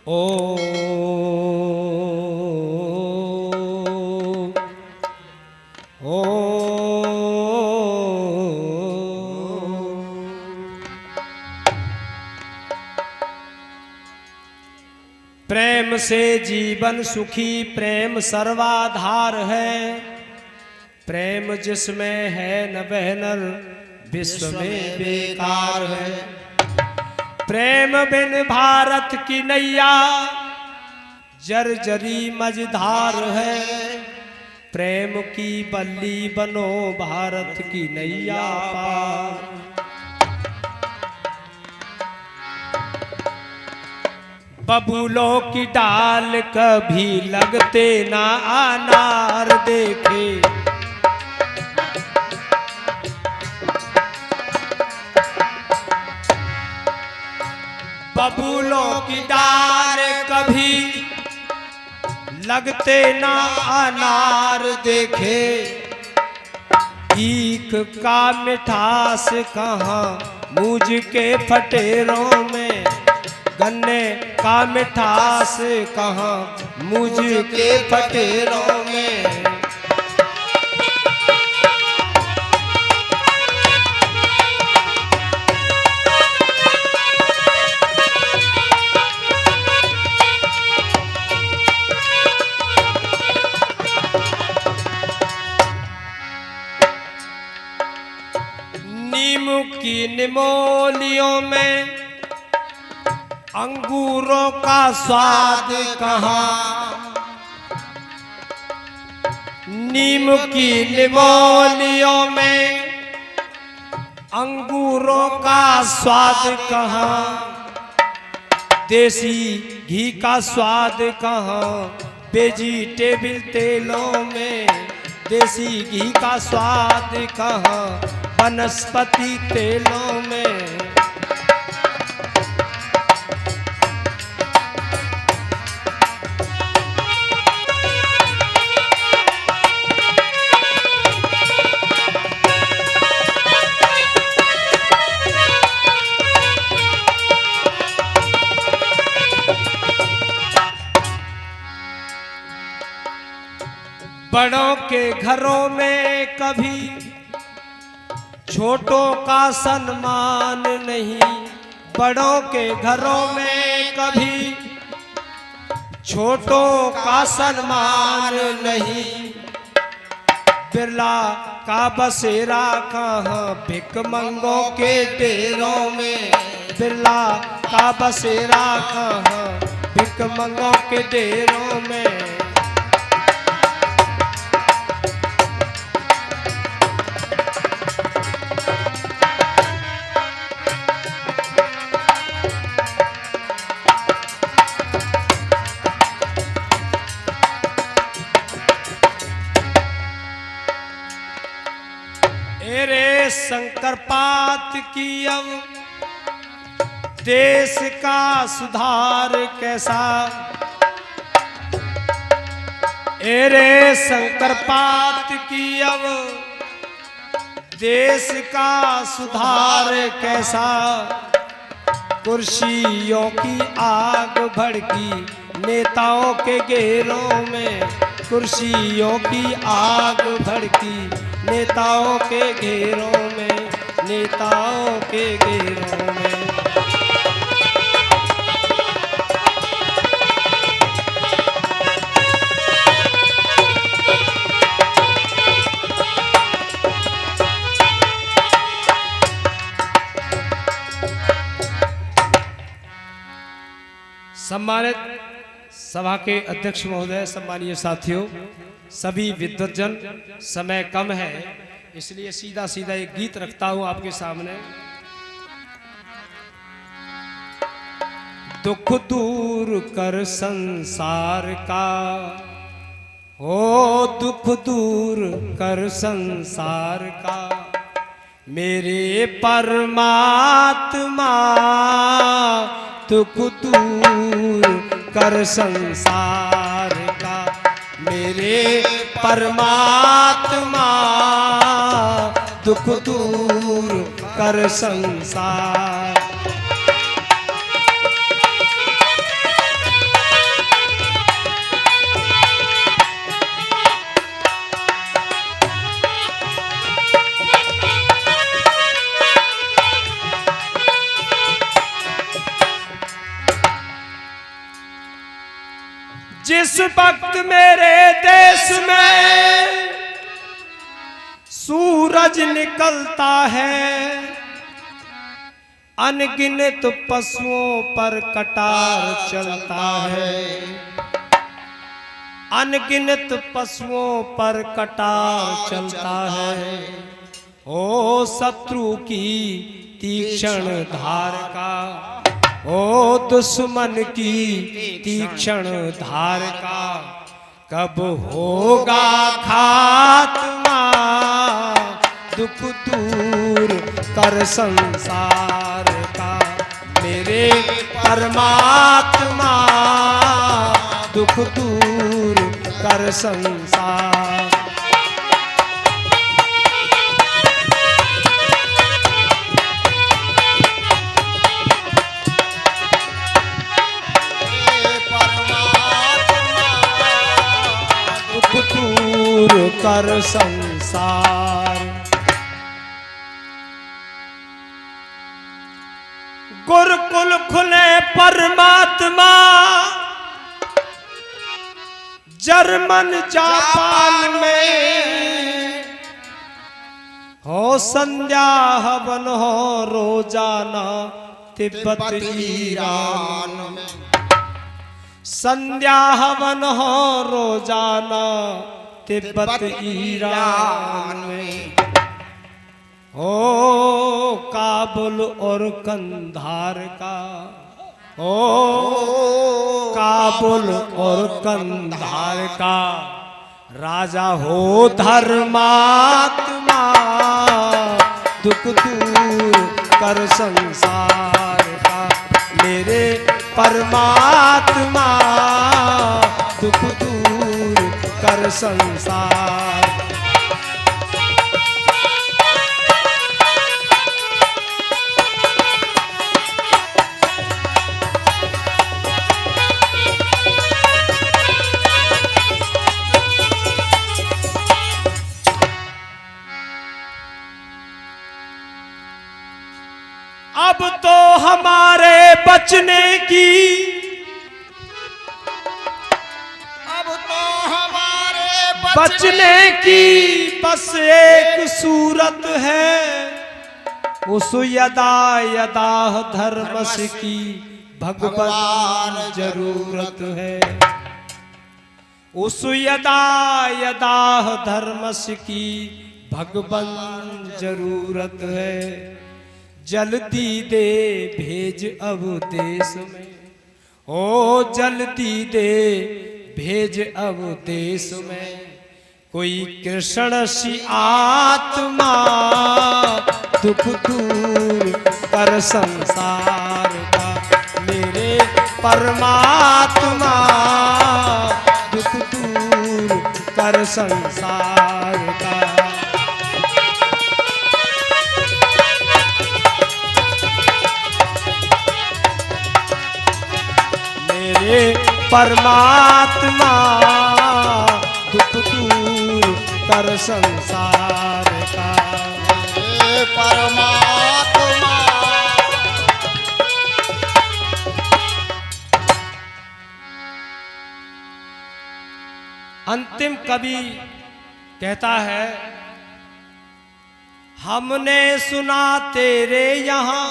ओ ओ प्रेम से जीवन सुखी, प्रेम सर्वाधार है। प्रेम जिसमें है न वह नर विश्व में बेकार है। प्रेम बिन भारत की नैया जर्जरी मझधार है। प्रेम की बल्ली बनो भारत की नैया पार। बबूलों की डाल कभी लगते ना अनार देखे। बबूलों की डाल कभी लगते ना अनार देखे। ईख का मिठास कहाँ मूझ के फटेरों में। गन्ने का मिठास कहाँ मूझ के फटेरों में। नीम की निमोलियों में अंगूरों का स्वाद कहाँ। नीम की निमोलियों में अंगूरों का स्वाद कहाँ। देसी घी का स्वाद कहाँ वेजिटेबल तेलों में। देसी घी का स्वाद कहाँ वनस्पति तेलों में। बड़ों के घरों में कभी छोटों का सम्मान नहीं। बड़ों के घरों में कभी छोटों का सम्मान नहीं। बिरला का बसेरा कहाँ भिखमंगों के डेरों में। बिरला का बसेरा कहाँ भिखमंगों के डेरों में। रे शंकर पात की अब देश का सुधार कैसा। रे शंकर पात की अब देश का सुधार कैसा। कुर्सियों की आग भड़की नेताओं के घेरों में। कुर्सियों की आग भड़की नेताओं के घेरों में। नेताओं के घेरों में। सम्मानित सभा के अध्यक्ष महोदय, सम्मानीय साथियों, सभी विद्वज्जन, समय कम है इसलिए सीधा सीधा एक गीत रखता हूं आपके सामने। दुख दूर कर संसार का, ओ दुख दूर कर संसार का। मेरे परमात्मा दुख दूर कर संसार का। मेरे परमात्मा दुख दूर कर संसार। वक्त मेरे देश में सूरज निकलता है, अनगिनत पशुओं पर कटार चलता है, अनगिनत पशुओं पर कटार चलता है। ओ शत्रु की तीक्ष्ण धार का, ओ दुश्मन की तीक्ष्ण धार का, कब होगा खात्मा दुख दूर कर संसार का। मेरे परमात्मा दुख दूर कर संसार। दूर कर संसार। गुरुकुल खुले परमात्मा जर्मन जापान में, हो संध्या हवन हो रोजाना तिब्बत ईरान में, संध्या हवन हो रोजाना तिब्बत ईरान में, हो काबुल और कंधार का, हो काबुल और कंधार का राजा हो धर्मात्मा दुख दूर कर संसार का। मेरे परमात्मा दुख दूर कर संसार। अब तो हमारे बचने की, अब तो हमारे बचने की बस एक सूरत है, उस यदा यदा धर्मस की भगवान जरूरत है, उस यदा यदा धर्मस की भगवान जरूरत है। जल्दी दे भेज अब देश में, ओ जल्दी दे भेज अब देश में, कोई कृष्ण सी आत्मा दुख दूर कर संसार का। मेरे परमात्मा दुख दूर कर संसार का। मेरे परमात्मा दुख दूर कर संसार का। मेरे परमात्मा अंतिम कवि कहता है, हमने सुना तेरे यहाँ,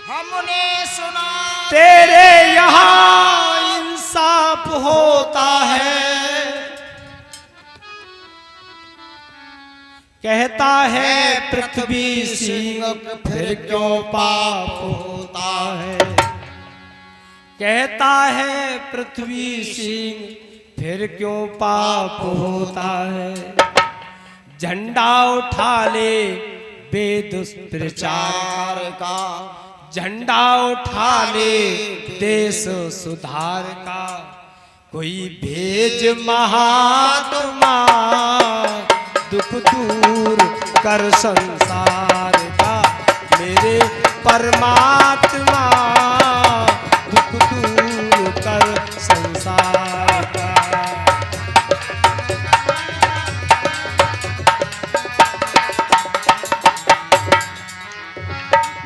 हमने सुना तेरे यहाँ इंसाफ होता है, कहता है पृथ्वी सिंह फिर क्यों पाप होता है, कहता है पृथ्वी सिंह फिर क्यों पाप होता है। झंडा उठा ले बेदुष्प्रचार का, झंडा उठा ले देश सुधार का, कोई भेज महात्मा दुख दूर कर संसार का। मेरे परमात्मा दुख दूर कर संसार का।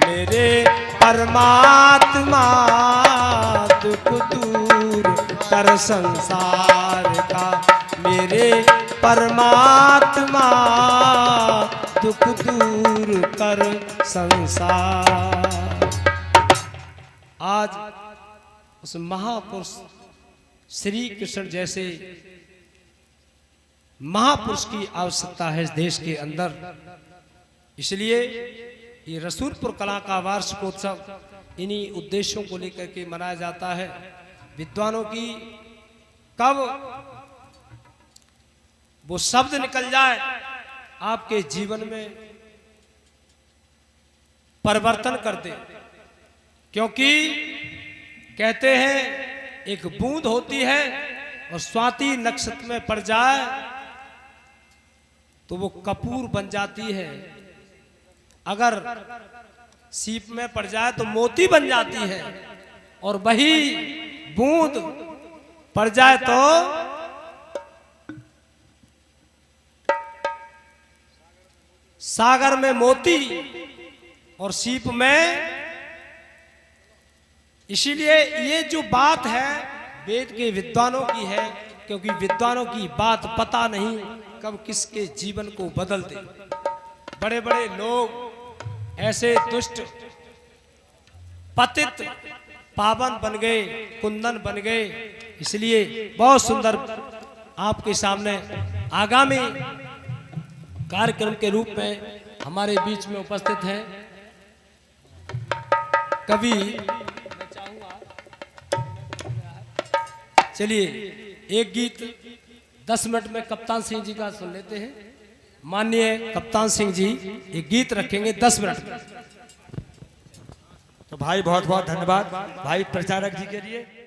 मेरे परमात्मा दुख दूर कर संसार का मेरे परमात्मा, दुख दूर कर संसार। आज उस महापुरुष श्री कृष्ण जैसे महापुरुष की आवश्यकता है इस देश के अंदर। इसलिए ये रसूलपुर कला का वार्षिकोत्सव इन्हीं उद्देश्यों को लेकर के मनाया जाता है। विद्वानों की कब वो शब्द निकल जाए आपके जीवन में परिवर्तन कर दे, क्योंकि कहते हैं एक बूंद होती है और स्वाति नक्षत्र में पड़ जाए तो वो कपूर बन जाती है, अगर सीप में पड़ जाए तो मोती बन जाती है, और वही बूंद पड़ जाए तो सागर में मोती और सीप में। इसीलिए ये जो बात है वेद के विद्वानों की है, क्योंकि विद्वानों की बात पता नहीं कब किसके जीवन को बदल दे। बड़े बड़े लोग ऐसे दुष्ट पतित पावन बन गए, कुंदन बन गए। इसलिए बहुत सुंदर आपके सामने आगामी कार्यक्रम के रूप में हमारे बीच में उपस्थित हैं कवि। चलिए एक गीत 10 मिनट में कप्तान सिंह जी का सुन लेते हैं। माननीय कप्तान सिंह जी एक गीत रखेंगे 10 मिनट में। तो भाई बहुत बहुत धन्यवाद भाई प्रचारक जी के लिए।